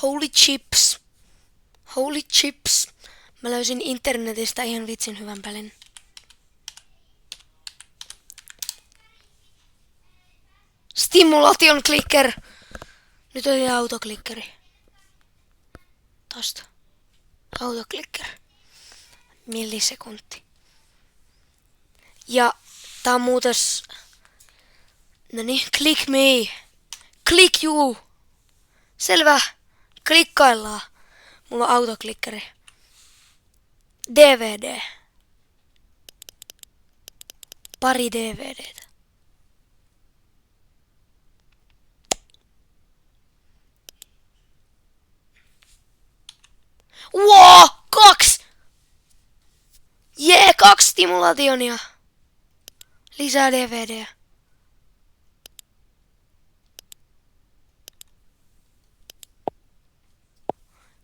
Holy chips. Holy chips. Mä löysin internetistä ihan vitsin hyvän pelin. Stimulation clicker. Nyt oli autoklikkeri. Tosta. Autoklicker. Millisekunti. Ja tää on muutos. Noniin, click me. Click you. Selvä. Klikkaillaan. Mulla on autoklikkeri. DVD. Pari DVDtä. Wow! 2! Jee, 2 stimulationia. Lisää DVD.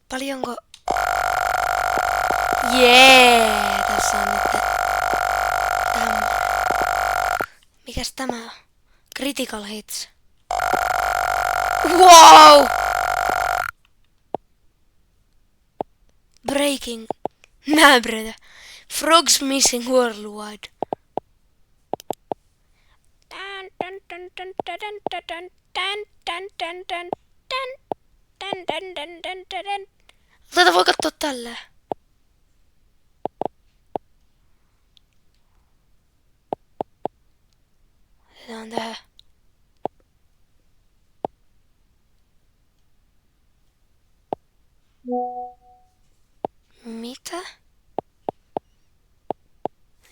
Paljonko? Jee, tässä on nyt tämä. Mikäs tämä on? Critical hits. Wow! Breaking. Nää bröder. Frogs missing worldwide. Tätä voi katsoa tälleen. Otetaan tähän. Mitä?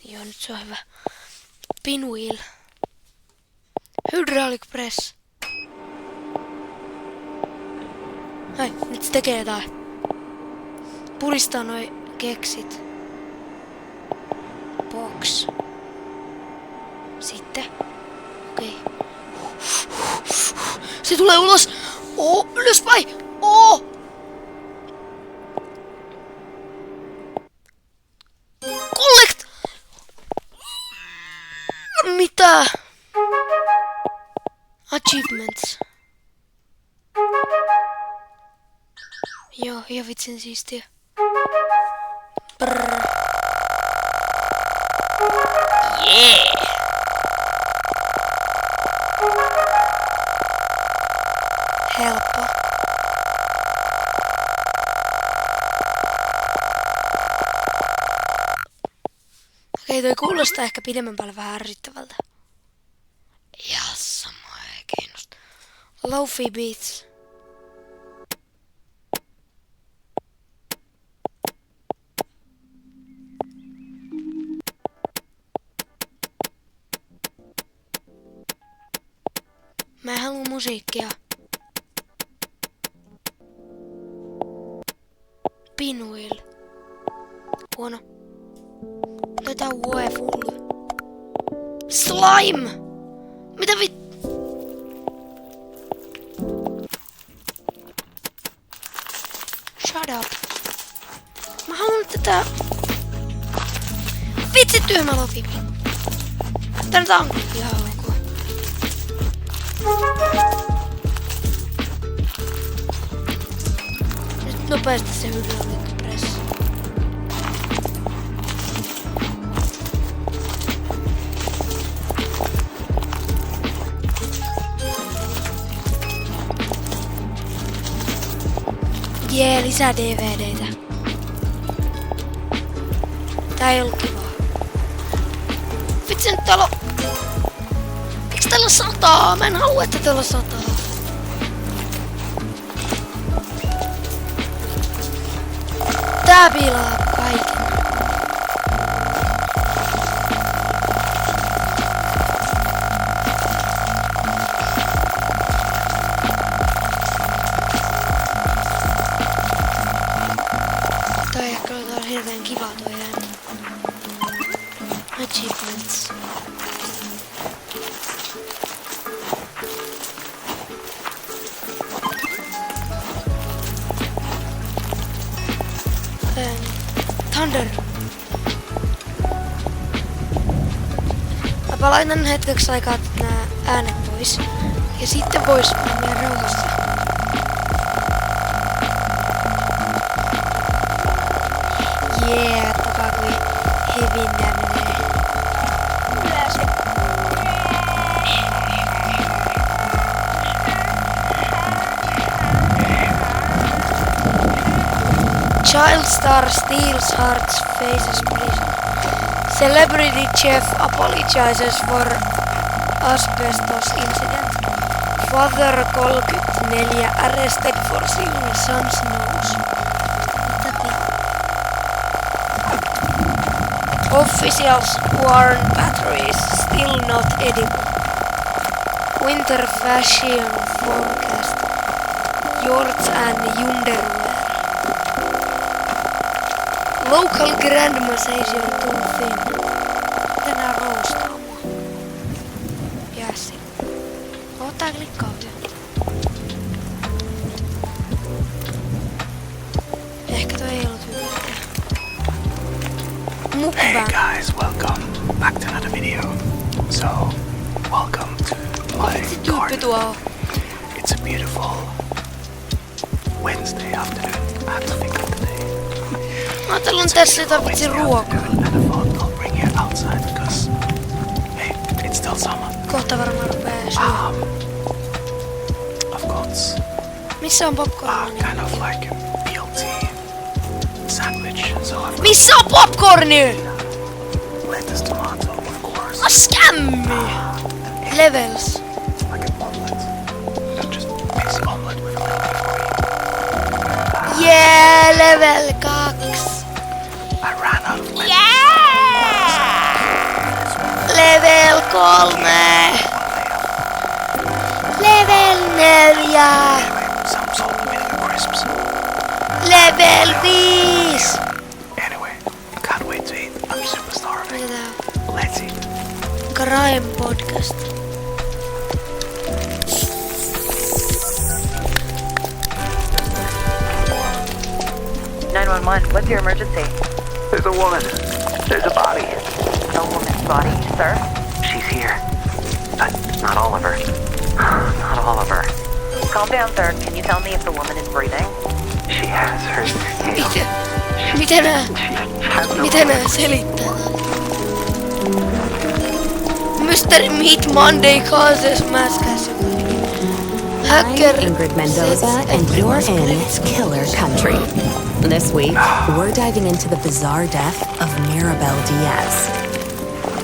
Joo, nyt se on hyvä. Pinwheel. Hydraulic press. Ai, nyt se tekee jotain. Puristaa noi keksit. Box. Sitten. Okei. Se tulee ulos. Ylöspäin. Collect. Mitä? Achievements. Joo, ihan vitsin siistiä. Brrr. Yeah. Helppo. Okei, toi kuulostaa ehkä pidemmän päälle vähän ärsyttävältä. Ja sama ei kiinnosta. Lofi beats. Mä en halua musiikkia. Pinwheel. Huono. Otetaan Woeful. Slime! Mitä Shut up. Mä haluan tätä... Vitsi tyhmä lofi. Tää nyt on ihan ok. Nyt nopeasti se hydraulic press. Jee, lisää DVDtä. Tää ei ollut kivaa. Vitsi nyt täällä on... Miks täällä sataa? Mä en halua, että täällä sataa. Tää pilaa kaiken. Toi ehkä on hirveen kiva toi ääni. Achievements. Thunder. Mä laitan hetkeksi aikaa nää äänet pois. Ja sitten pois mennä rauhassa. Jee, kattokaa kui hevin nää menee. Child star steals hearts, faces prison. Celebrity chef apologizes for asbestos incident. Father 34 arrested for stealing son's nose. Officials warn batteries still not edible. Winter fashion forecast. Jorts and underwear. Local grandma says you're too thin. Miten nää roustaa mua? Jääsi. Ottaa klikkaa vielä. Ehkä toi ei ollut hyvä. Hey guys, welcome back to another video. So, welcome to my garden. It's a beautiful Wednesday afternoon. I have to think of the day. Mä ajattelin tässä ei tarvitse ruokaa. And I thought I'll bring you outside because, hey, it's still summer. Kohta varmaan rupee syömään. I've got Missä on popcorn? kind of like BLT sandwich. So I've got Missä on popcorni? lettuce, tomato, of course. A scammi! Levels. Like an omelet. Just basic omelet with a little bit of meat. Yeah, level 2. I ran out of lettuce. Level 3. Level 4. Anyway, some salt and vinegar crisps. Level 5. Anyway, I can't wait to eat. I'm super starving. Mitä tää on? Let's eat. Crime podcast. What's your emergency? There's a woman. There's a body. A woman's body, sir? She's here. Not all of her. Not all of her. Calm down, sir. Can you tell me if the woman is breathing? She has her tail. Mitä nää selittää? Mr. Meat Monday causes mass casualty. Hacker I'm Ingrid Mendoza, and you're in Killer Country. This week, we're diving into the bizarre death of Mirabel Diaz.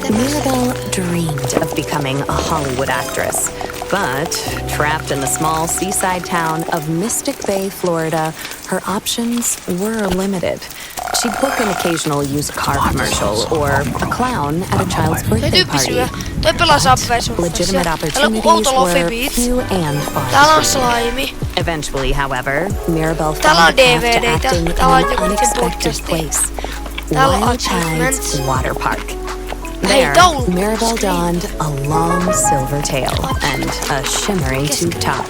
Mirabel dreamed of becoming a Hollywood actress, but trapped in the small seaside town of Mystic Bay, Florida, her options were limited. She'd book an occasional used car commercial or a clown at a child's birthday party. Toi pelaa Subway Surfers. Legitimate Täällä on opportunities Lofi were Beats. few and Täällä on far between. slime. Eventually, however, Mirabel Täällä on found a path to DVD:tä. acting in Täällä on an joku unexpected podcasti. place. Täällä on Wild achievements. Tides Water Park. Hei, There, don't Mirabel scream. donned a long silver tail and a shimmering tube top.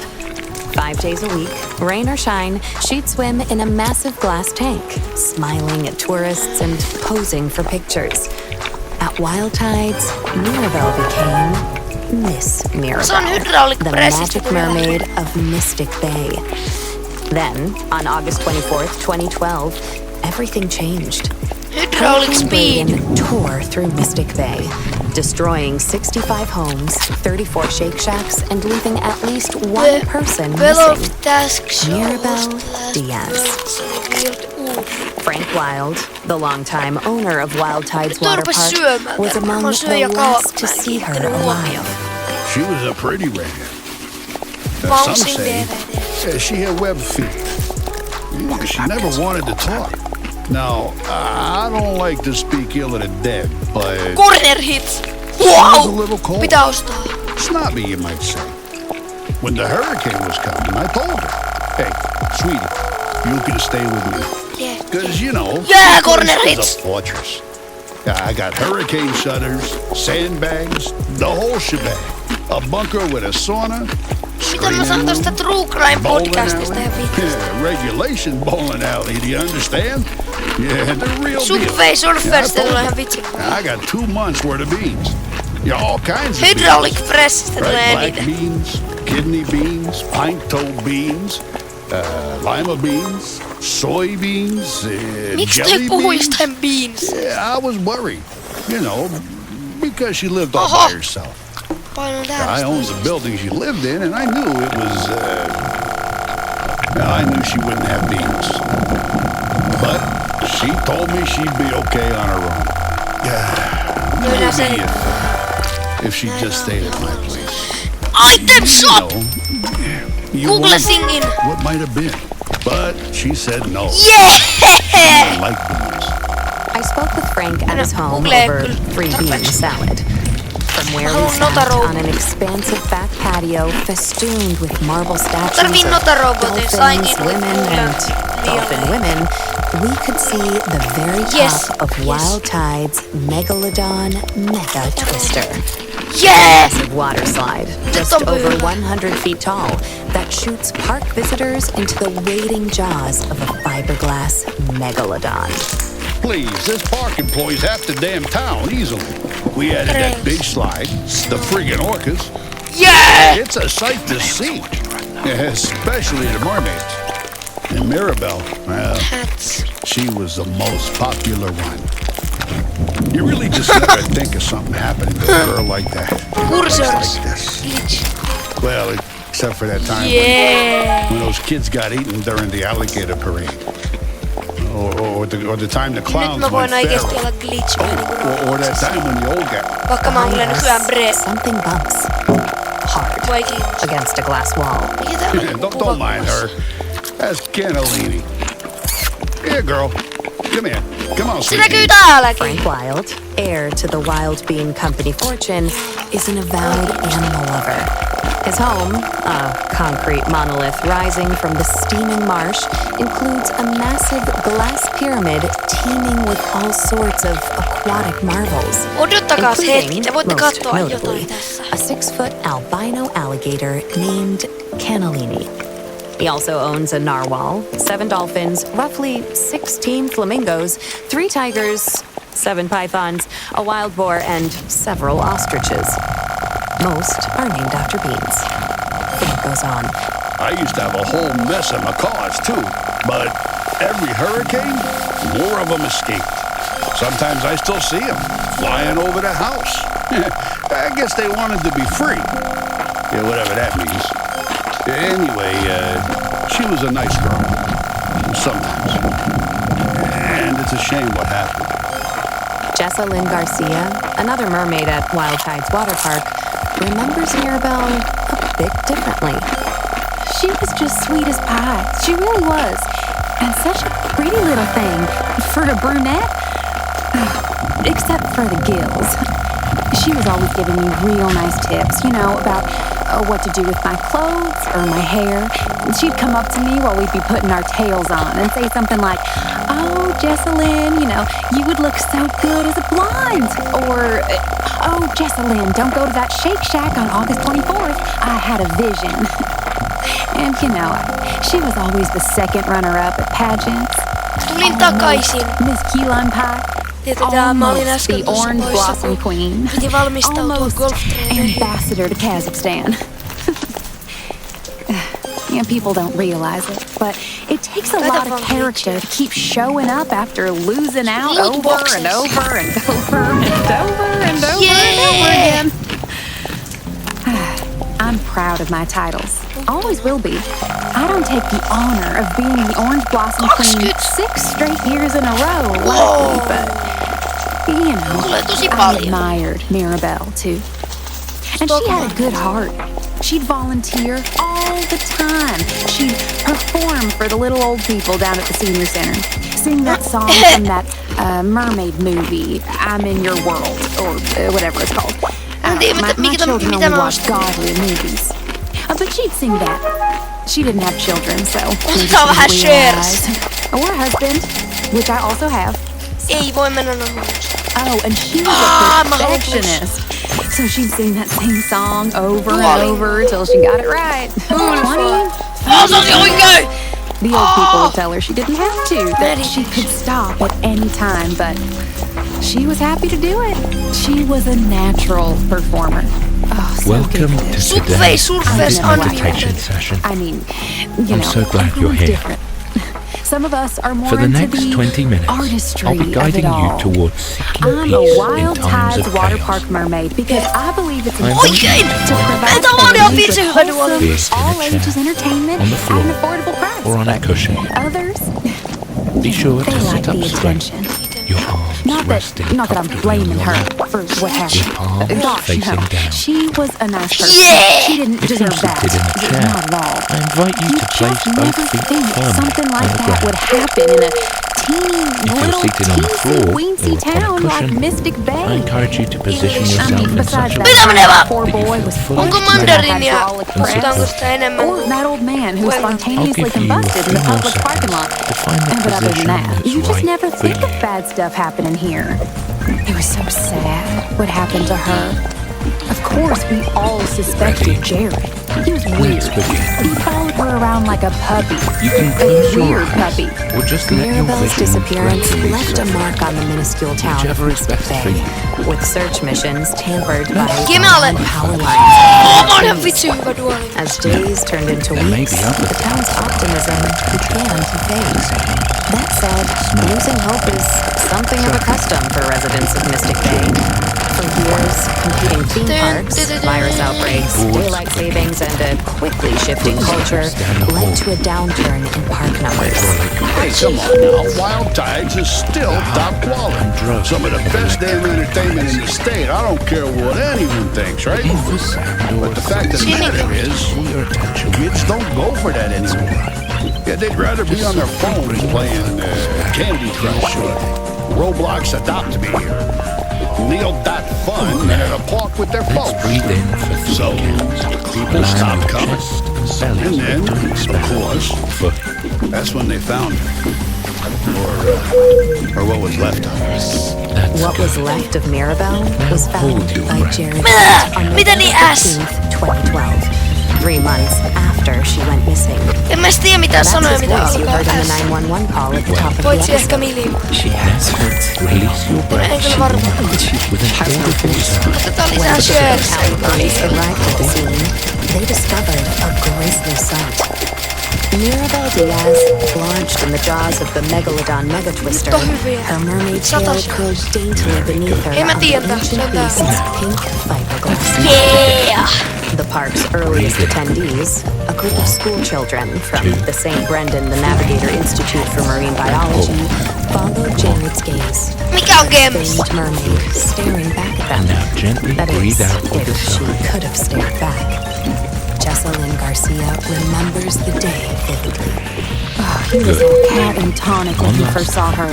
5 days a week, rain or shine, she'd swim in a massive glass tank, smiling at tourists and posing for pictures. At Wild Tides, Mirabel became Miss Mirabel, hydraulic the press magic to mermaid of Mystic Bay. Then, on August 24th, 2012, everything changed. Hydraulic Hurricane speed. Braden tore through Mystic Bay, destroying 65 homes, 34 Shake Shacks, and leaving at least one person Below missing. task show. Mirabel Diaz. Frank Wild, the longtime owner of Wild Tides Water Park, was among the last to see her alive. She was a pretty redhead. Some Bouncing say DVD. she had web feet. She never wanted to talk. Now, I don't like to speak ill of the dead, but Corner hits. she was a Wow! little cold. Pitää ostaa. Snobby, you might say. When the hurricane was coming, I told her, hey, sweetie, you can stay with me. Yeah. Because, you know, Yeah, this corner place hits. is a fortress. I got hurricane shutters, sandbags, the whole shebang. A bunker with a sauna. Mitä mä sanon tosta True Crime podcastista ja vittu? Yeah, regulation bowling alley, do you understand? Yeah, the real Subway deal. Surfers Yeah, I tulee told ihan you. vitsi. I got 2 months worth of beans. Yeah, all kinds of Hydraulic beans. pressistä tulee Right, black eniten. beans, kidney beans, pint toe beans. lima beans, soybeans, Miksi jelly toi puhuis beans. tän beans? Yeah, I was worried, because she lived all by herself. Painan I täällä. owned the building she lived in, and I knew it was, I knew she wouldn't have beans. But she told me she'd be okay on her own. Minä sen. Maybe if she just stayed at my place. Item shop! You Google wonder singing. what might have been. But she said no. Yeah! I like beans. I spoke with Frank at his home Google over kyllä 3 bean tarpeeksi. salad. From where we Haluan sat notaroon. on an expansive back patio festooned with marble statues Tarviin of notarobotin, sainkin dolphins, women, and dolphin women, we could see the very top Yes, of yes. Wild Tide's Megalodon Mega Twister. Yeah! Massive water slide, just on over hyvä. 100 feet tall, that shoots park visitors into the waiting jaws of a fiberglass megalodon. Please, this park employs half the damn town easily. We added that big slide, the friggin' orcas. Yeah! It's a sight to see, especially the mermaids. And Mirabelle, well, Hats. she was the most popular one. You really just never think of something happening to a girl like that. Cursors. Just like this. Glitch. Well, except for that time Yeah! when those kids got eaten during the alligator parade. Or the time the Nyt clowns mä voin went oikeesti feral. olla glitch vähän niinku Or that time when the old guy... Vaikka mä oon kyllä nykyään bre. Something bumps hard Voi glitch. against a glass wall. Mikä tää on? Don't mind her. That's cannellini. Here, girl. Come here. Come on, Se näkyy sweetie. täälläkin. Frank Wild, heir to the Wild Bean Company fortune, is an avowed animal lover. His home, a concrete monolith rising from the steaming marsh, includes a massive glass pyramid teeming with all sorts of aquatic marvels. Odottakaas hetki, te voitte most katsoa notably, jotain tässä. a 6-foot albino alligator named Cannellini. He also owns a narwhal, 7 dolphins, roughly 16 flamingos, 3 tigers, 7 pythons, a wild boar, and several ostriches. Most are named after beans. Frank goes on. I used to have a whole mess of macaws, too. But every hurricane, more of them escaped. Sometimes I still see them flying over the house. I guess they wanted to be free. Yeah, whatever that means. Anyway, she was a nice girl. Sometimes. And it's a shame what happened. Jessa Lynn Garcia, another mermaid at Wild Tide's water park, remembers Mirabelle a bit differently. She was just sweet as pie. She really was. And such a pretty little thing for a brunette. Except for the gills. She was always giving me real nice tips, about what to do with my clothes or my hair. She'd come up to me while we'd be putting our tails on and say something like, "Oh, Jessalyn, you would look so good as a blonde." Or, "Oh, Jessalyn, don't go to that Shake Shack on August 24th. I had a vision." And, she was always the second runner-up at pageants. Tulin takaisin. Miss Key Lime Pie. Mä olin Almost äsken the tuossa Orange poissa, Blossom kun Queen. piti valmistautua Almost golftreeneihin. ambassador to Kazakhstan. People don't realize it, but it takes a lot of character to keep showing up after losing out Loot over boxes. and over and over and over and over and over again. I'm proud of my titles. Always will be. I don't take the honor of being the Orange Blossom Queen 6 straight years in a row, likely, but Tulee tosi I paljon. admired Mirabelle too. And she had a good heart. She'd volunteer all the time. She'd perform for the little old people down at the senior center. Sing that song from that mermaid movie, I'm in Your World, or whatever it's called. My children only watch godly movies. But she'd sing that. She didn't have children, so maybe she Otetaan vähän didn't shares. realize. Or a husband, which I also have. Ei voi mennä namuus. Oh, and she was Ah, a mä haluan perfectionist. So she'd sing that same song over and Kuolin. over till she got it right. 20. Se oli oikein! The old people would tell her she didn't have to, that she could stop at any time, but she was happy to do it. She was a natural performer. Oh, so Welcome different. to Surface, today's surface, meditation unlimited. session. I mean, you I'm know, so glad you're everyone's here. different. Some of us are more For the into next the 20 minutes, artistry I'll be guiding of it you all. towards seeking I'm peace a Wild in times Tides of water chaos. park mermaid because I believe it's I'm important Oikein! to provide Tämä on ihan families vitsi with hyvä duoli. wholesome, Yes, in a all ages chair, entertainment on the floor, at an affordable price. or on a But cushion. others, Be sure they to like sit up the straight, attention. your arms Not resting that I'm comfortably on blaming your her lap. for what happened. Your palms Gosh, facing no. down. She was a nice person. Yeah! She didn't If you deserve that. seated in a chair, Not at all. I invite you to place just both never feet think firmly something on like the that would ground. happen in a teeny If you're little seated on the teensy floor weensy or upon a town like cushion, Mystic I Bay. encourage you to position I yourself mean, in besides such a Mitä that menee poor that you boy feel was fully Onko forced to present mandariinia? have hydraulic press. Otetaanko sitä enemmän? Or that old man who Well, spontaneously I'll give you a combusted in few the more public parking lot. seconds to find the But other than position that, that's you just right never for think of you. bad stuff happening here. It was so sad what happened to her. Of course, we all suspected Ready? Jared. He was weird. Let's begin. He followed her around like a puppy. You can A close your weird eyes, puppy. or just let your Mirabelle's vision disappearance gradually left a settle. mark on the minuscule town of Whichever is Mystic best for Bay, you. with search missions tampered by Kimalle. power lines. Tämä on ihan vitsi hyvä duoli. As days turned into There may weeks, be other the town's optimism began to fade. That said, losing hope is something of a custom for residents of Mystic Bay. For years, competing theme parks, virus outbreaks, daylight savings, and a quickly shifting culture led to a downturn in park numbers. Hey, come on now. Wild Tides is still top quality. Some of the best damn entertainment in the state. I don't care what anyone thinks, right? If the sound or But the fact of the matter is, your attention, kids don't go for that anymore. Yeah, they'd rather be on their phones playing Candy Crush or Roblox Adopt Me or Neil.fun than at a park with their let's folks. breathe in for 3 So, counts. people Allow stop your coming. chest and belly And then, to of expand. course, Foot. that's when they found her. Or what was left of her. That's What was good. left of Mirabelle was found Hold your by breath. Jared on Mitä niin äs? 15th, 2012, 3 months after she went missing. En mä edes tiedä mitä That's sanoja, his mitä voice you alkaa heard in S. the 911 call at the top of the Voitsi ehkä episode. Mili. She has her. Release your breath. En kyllä varma. With an audible sound. Otetaan When lisää the shares. town police arrived at the scene, they discovered a grisly sight. Mirabelle Diaz, launched in the jaws of the megalodon megatwister, Nyt on hyviä. her mermaid tail Satas. curled daintily beneath her Ei mä on tiedä, ancient se on tää. pieces of pink fiberglass. Yeah! The park's earliest attendees, a group of school children from the St. Brendan the Navigator Institute for Marine Biology, followed Jared's gaze. Mikä on games? Famed mermaid staring back at And them. now gently That breathe is, out with a if she sigh. could have stared back. Jessalyn Garcia remembers the day vividly. He was all cat and tonic when he first saw her.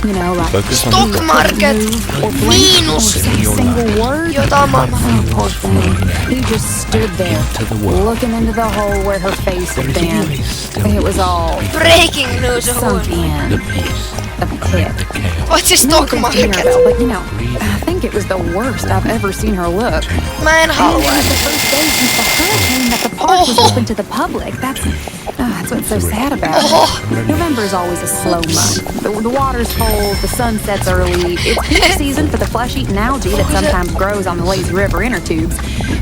You know, like Focus on Stock the market. or blink or Miinus. say a single word. Jotain maailman. Oh, poor thing. He just stood there, Into the world. looking into the hole where her face had There is been. always still It was all Breaking news on sunk huono. the in, peace a pit. and the chaos. Voitsi No stock offense to market. Mirabelle, but you know, I think it was the worst I've ever seen her look. Mä en And halua. it was the first day since the hurricane that the park was open to the public. That's what's so sad about it. November is always a slow month. The water's cold, the sun sets early. It's peak season for the flesh-eating algae that sometimes grows on the lazy river inner tubes.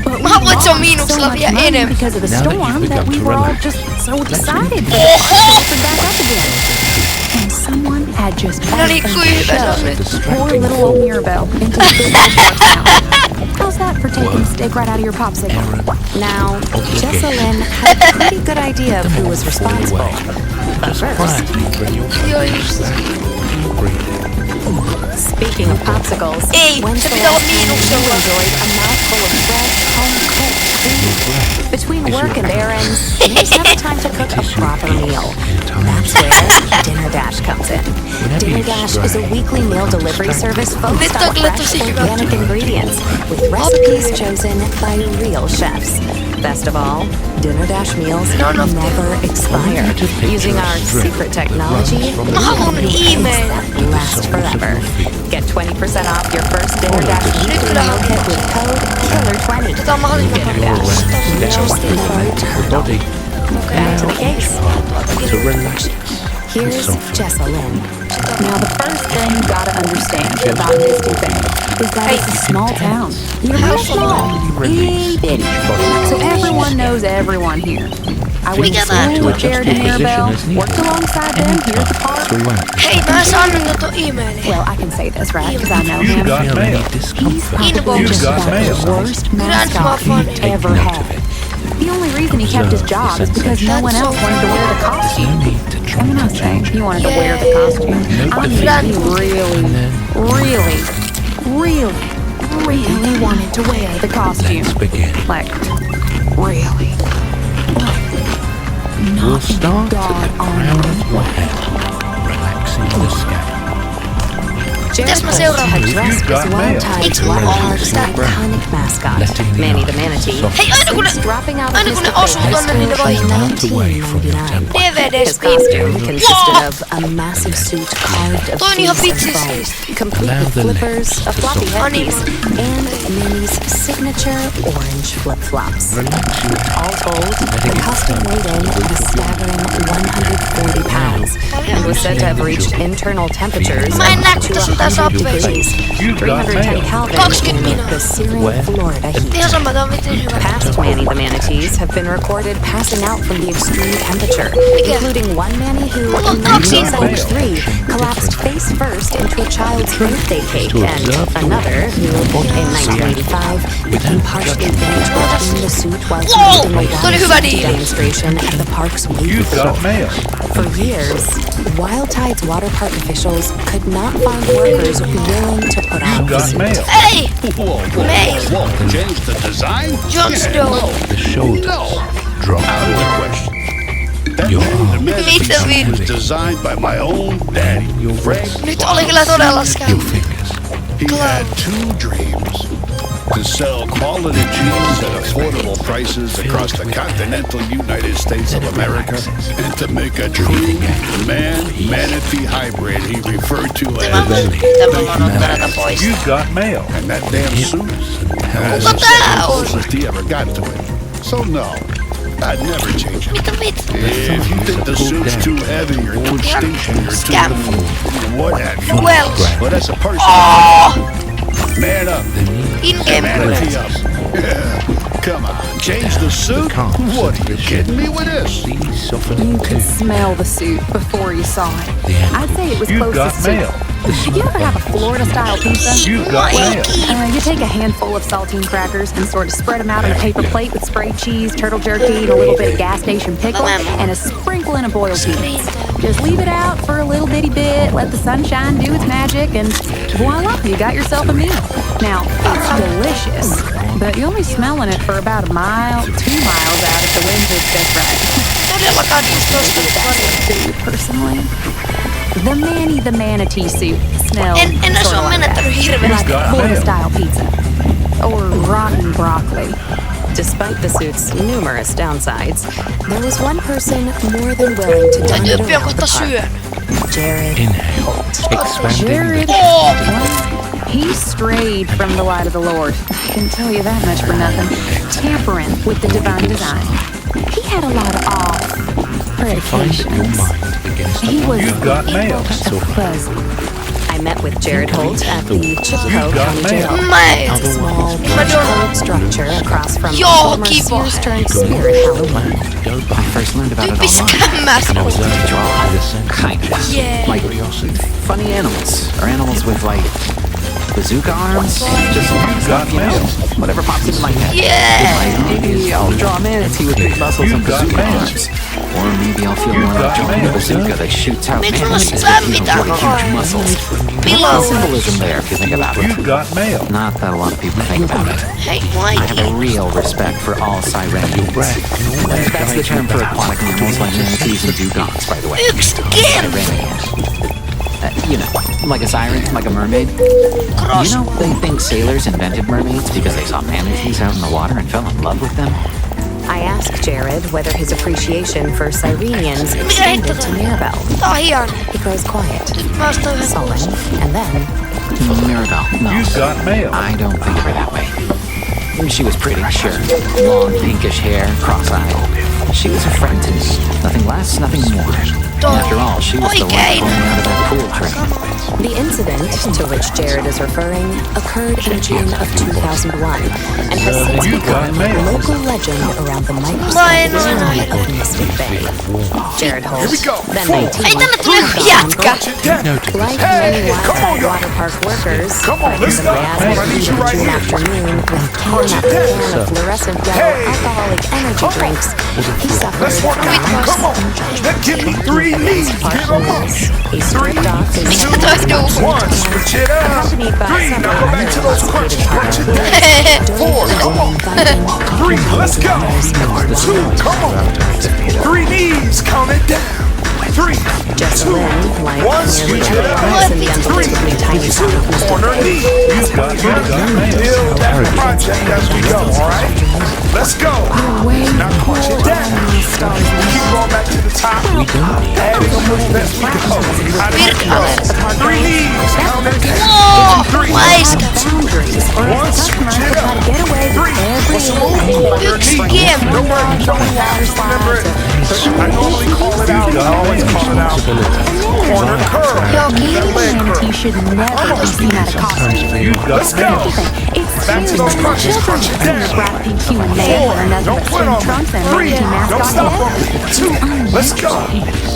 But we Mä haluan, että se on lost miinuksella so much vielä money enemmän. because of the Now that you've storm begun that we to were all relax, just so excited for Oho! the park to open back up again. And someone had just No niin, asked them kuinka to se on shove nyt? poor little old Mirabelle into the big fish now. How's that for taking the steak right out of your popsicle? Now, Jessalyn had a pretty good idea of who was responsible. But first, Quietly bring your Joo, focus just. back to your breathing. speaking of popsicles, Ei, when's se the pitää olla last time you miinuksella. enjoyed a mouthful of fresh, home-cooked food? Between work and errands, there's never time to cook a proper meal. That's where Dinner Dash comes in. Dinner Dash is a weekly meal delivery service focused on fresh, organic ingredients with recipes chosen by real chefs. Best of all, Dinner Dash meals never expire. Using our secret technology, Mä haluan email. that last forever. Get 20% off your first Dinner Dash weekly meal kit with code KILLER20. Tää on mahdollisimman nopeasti. Down your body. Back to the case. To relax. Here's Soften. Jessalyn. Now, the first thing you gotta understand about Misty Bay is that it's a small town. You're real small, itty bitty. So everyone knows everyone here. I went to school with Jared and Mirabelle, worked alongside them here at the park. Hei, mä saan nyt tuon e-mailin. Well, I can say this, right? Because I know him. got mail. He's probably just about the worst mascot you've ever had. The only reason he kept his job is because no one else wanted to wear the costume. And when I say he wanted to wear the costume, I mean he really wanted to wear the costume. Like, really. We'll start God at the on crown me. of your head, relaxing the scalp. Jared mä Holt seuraan? had dressed You've got as Wild mail. Tide's Eikö Water mulla oo Park's sitä? iconic mascot, Letting the Manny the ice Manatee. soften. Hei, aina kun ne, Dropping out of aina kun ne Mr. osuu Big tonne, niin ne High vaihtaa. School in Melt away from your 1999. temple. His DVD-speed. costume consisted of a massive suit carved of Toi on ihan fleece and vitsistä. bone, complete Allow with the flippers, lips a to floppy soften. headpiece, and Manny's signature orange flip-flops. Relax your All told, the costume weighed in at a staggering 140 pounds and was said to have reached internal temperatures Mä en näe, kun to tässä on tää 100 Subway. degrees, You've got 310 mail. Kelvin 20 in the searing Florida heat. Ihan sama, tää on vitun hyvä. Past Manny the Manatees have been recorded passing out from the extreme temperature, including one Manny who, in 1973, collapsed face first into a child's birthday cake, and another who, in 1985, became partially bent in the suit while conducting a Toi oli hyvä water diili. demonstration at the park's wave You've got mail. For years, Wild Tide's water park officials could not find workers willing to put on You've the got suit. mail. Ei! Mail. Change the design? John Snow. The shoulders drop. Out of the question. That Your Manny the arms. Mitä Manatee was vittu? designed by my own daddy, Frank. Nyt oli kyllä todella Your scam. fingers. He had two dreams. To sell quality jeans at affordable prices across the continental United States of America, and to make a true man-manatee hybrid he referred to as Tämä on ottanut pois. You've got mail. and that damn suit. That's Kuka tää on? closest he ever got to it. So no, I'd never change it. Mitä vittu? If you think the suit's too heavy or too stinky or Scam. too what have you, Well. but as a person, man up. In-game. Manatee up. Come on, change the suit? What, are you kidding me with this? These softening You could too. smell the suit before you saw it. Yeah. I'd say it was You've got closest to... mail. You ever have a Florida-style pizza? You've got mail. You take a handful of saltine crackers and sort of spread them out on a paper plate with sprayed cheese, turtle jerky, and a little bit of gas station pickle, and a sprinkling of boiled peanuts. Just leave it out for a little bitty bit, let the sunshine do its magic, and voila, you got yourself a meal. Now, it's delicious, but you'll be smelling it for about a mile, 2 miles out if the wind hits just right. Todellakaan just tosta Food, personally. The Manny the Manatee suit smells En se on menettänyt hirveästi. like Florida-style pizza. Or rotten broccoli. Despite the suit's numerous downsides, there was one person more than willing to Tää dine it tyyppi on around the kohta park. syön. Jared Inhale. Expanding Jared, the well, he strayed from the light of the Lord. I can tell you that much for nothing. Tampering with the divine design. He had a lot of off find your predications. mind begins to He was You've got mail. buzz. I met with Jared Holt at the Chippewa got County mail. Jail. Mail. It's a small colored structure across from Yo, former kiva. Sears turned Spirit Halloween. I first learned about it Tyyppi online. skämmäs. And I was learning to draw kindness. Yeah. Like funny animals. Or animals with like bazooka arms. Just got mail. whatever pops into my head. Yeah. Like maybe I'll draw a manatee with big muscles and You've got bazooka mail. arms. Or maybe I'll feel You've more like got drawing a mail, bazooka son. that shoots out Miksi manatees mulla with pitää really huge muscles. Below. Symbolism there if you think about it. You've got mail. Not that a lot of people think about it. Hei, I have a Mikey. real respect for all sirenians. That's the term for aquatic mammals like manatees and dugongs, by the way. Yks game. Sirenians. You know, like a siren, like a mermaid. Cross. You know, they think sailors invented mermaids because they saw manatees out in the water and fell in love with them. I asked Jared whether his appreciation for Sirenians extended to Mirabelle. Tää on hieno. He grows quiet, Nyt mä ostan yhden sullen, kuulostaa. and then Mirabelle, no. You've got mail. I don't think of her that way. She was pretty, sure. Long pinkish hair, cross-eyed. She was a friend to me. Nothing less, nothing more. After all, she She was the one Oikein. pulling me out of that pool train. The incident to which Jared is referring occurred in June of 2001 and has since become a local legend around the microscopic town of Mystic Bay. Jared Holt, then 19, Ei tänne tule joku jätkä. like many wildlife water park workers, fighting the miasma heat of June afternoon with can after can of fluorescent yellow alcoholic energy drinks, he suffered Give me 3 knees. Get 'em up. he stripped off his Miksi toi duu? 1, switch it up. accompanied by 3, now go back to those crunches. Crunch it down. several 4, come on. 3, let's go. 2, come on. 3 knees, count it down. 3, Jessica 2, Lynn, like 1, nearly switch it everyone up. else in the unbelievably tiny town of Mystic Corner Bay, knee. Build that project as we go, alright? Let's go. Now crunch it down. Keep going back to the top. Adding a move as we go. Out of the 3 knees, count it down. Oo, 3, laiska. boundaries, or 1, as the switch customer it has up. got to get away 3, with every what's the move? Corner Yksi knee. game. Don't worry, you don't have to remember it. I normally call it out. I always call it out. Corner curl. That leg curl. You should never be seen at a costume. Let's go. It's Back to those crunches. Crunch it children down. bright pink hue and nail 4, and another don't quit on trunks me. and 3, Mickey Mouse don't on stop it. on me. 2, let's go.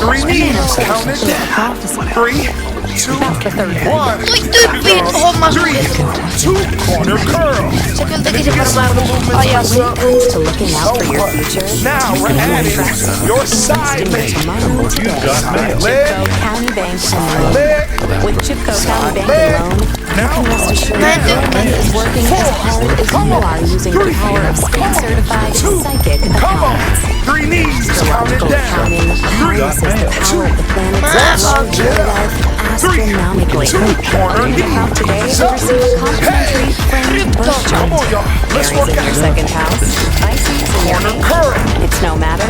3 knees, count it down. 3, 2, 1. Toi tyyppi hommas 3, 2, corner curl. Se kyllä tekisi varmaan ajassa. to looking out for your future. Now we're adding your side leg. Side leg, County Bank side and leg, with Chipco County Bank leg. alone, Now, rest assured Mä en your money is working as hard as you are using the power of state-certified psychic come on. accounts. 3 knees, count it Astrological down. accounting 3, harnesses the power of the planets Math. that load your life 3, astronomically. 2, corner In the account today, knees. you receive a complimentary framed birth chart. Come on, y'all. Let's Aries work in your out. second house, Pisces in your Corner eighth. curl. It's no matter.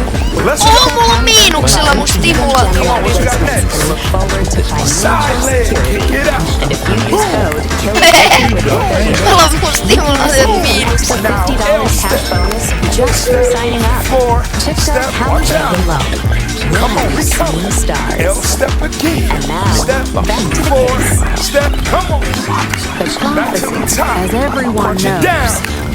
Let's Oo, go. mulla on miinuksella mun stimulaattori. What we got next? And look forward to Side financial leg, security. kick it out. And if you use code KILL with your Mulla on mun stimulaattori miinus. a $50 cash bonus just for signing up. 4, Chipco step, County watch Bank out. and Loan. Come on, we Seeing coming. stars. L step again. And now, Step, back to the 4, case. step, come on. The Back to the prophecy, top. as everyone Crunch it knows, down.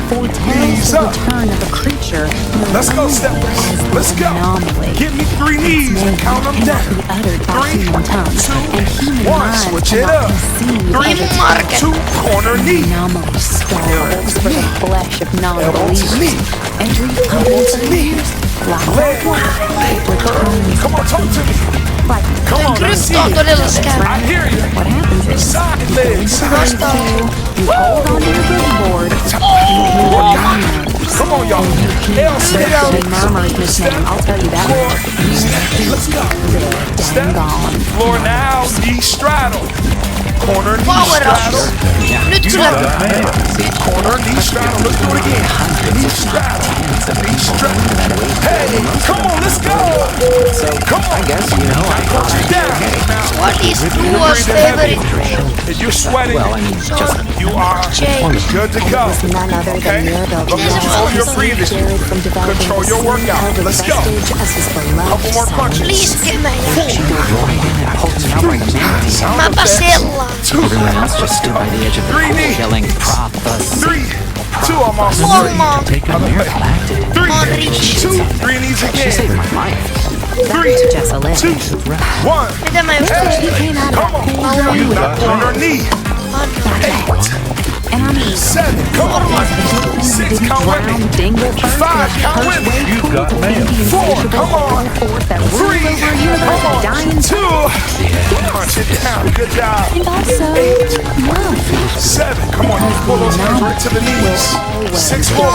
foretells Knees the up. return of a creature known Let's go, step. as Let's the go. anomaly. Give me 3 knees and count them Cannot down. be uttered by 3, human tongue, 2, and human 1, minds switch it cannot up. conceive 3, of its Market. 2, corner knee. anomaly stars for the flesh of Elbow to non-believers. knee. Every Elbow to knee. like Leg curl. Come on, talk to me. like Come on, let's see Krypto on it. todella scam. I hear you. what happens is Side legs. you hold onto your billboard. Work out. Come on, y'all. L step. She murmurs nickname, I'll tell you that 4, much. step. Let's go. Step. Dang gone. Floor now. Knee straddle. Corner knee Power up. straddle. Nyt kyllä. Corner knee straddle. Let's do it again. Knee straddle. Knee straddle. Hey, come on, let's go. Come on. Punch it down. Now, What is Duo's favorite? if you're sweating, you are Change. good to go. None other Okay? than Mirabelle But control your breathing. Jared from developing Control the your same workout. pelvic Let's go. vestige as his beloved Couple more son. punches. Please, Kemejä. She goes right in and pulls me out like a manatee. Sound Mäpä effects. sellaan. 2, Everyone else just stood by the edge of the 3 pool knee. yelling prophecy. 3, 2, I'm off. Homma. Miracle acted. 3, on rich. 2, 3 knees She saved again. my life. 3, To Jessica Lynn. 2, 1. Mitä mä just Hey, come on. You got corner knee. 8, And I mean, 7, come on. 6, count with me. brown dingle first 5, count with me. you got mail. 4, come on. Force that 3, rules over a universe come of on. dying 2, punch it down. Good job. and also love. 7, come on. You pull those hands right to the knees. 6 more.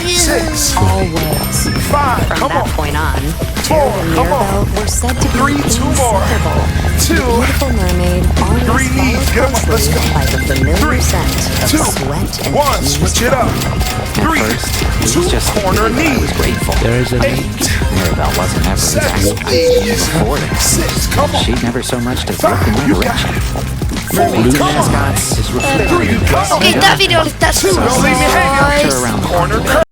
6, Always. 5, From come that on. point on, 4, Jared and come Mirabelle on. were said to be 3, 2 more. inseparable. 2, Beautiful mermaid always 3 knees. Get 'em up. followed Let's closely go. by the familiar 3, scent of 2, sweat and 1. cheese. Switch it up. At 3, first, it 2, was just corner I knee. was grateful. 8, Mirabelle wasn't ever 7, exactly before that. 6, come on. She'd never so much as 5, looked in my you got direction. it. 4, Blue come on. mascots is reflected 3, come on. Okei, tää video oli tässä. Don't leave me hanging. Bye. around the Corner curl.